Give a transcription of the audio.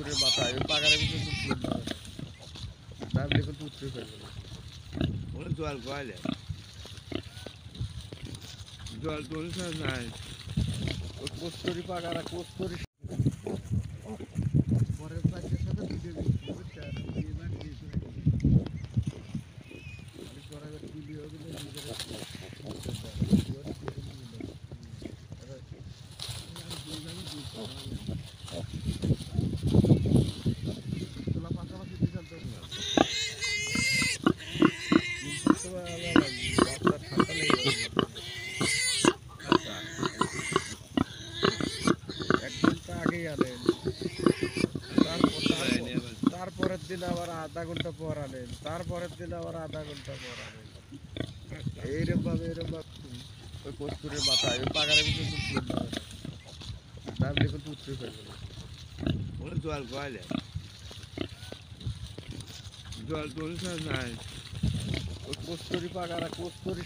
কস্তুরের মাথায় ওই পাগারের ভিতরে তো ফুল না নাম দেখুন তো উঠতে পারবে না ওরা জল কয়লে জল তো অনুসার নাই ওই কস্তুরি পাগারা কস্তুরি পরের পাশের সাথে ভিডিও বুঝতে ভিডিও আগেই আনেন তারপরের দিন আবার আধা ঘন্টা পর আনেন তারপরের দিন আবার আধা ঘন্টা পর আনেন এইরকম ভাবে ওই কস্তুরের মাথায় ওই পাগারের ভিতরে তো ফুল নাম দেখুন তো উঠতে পারবে না ওরা জল কয়লে জল তো অনুসার নাই ওই কস্তুরি পাগারা কস্তুরি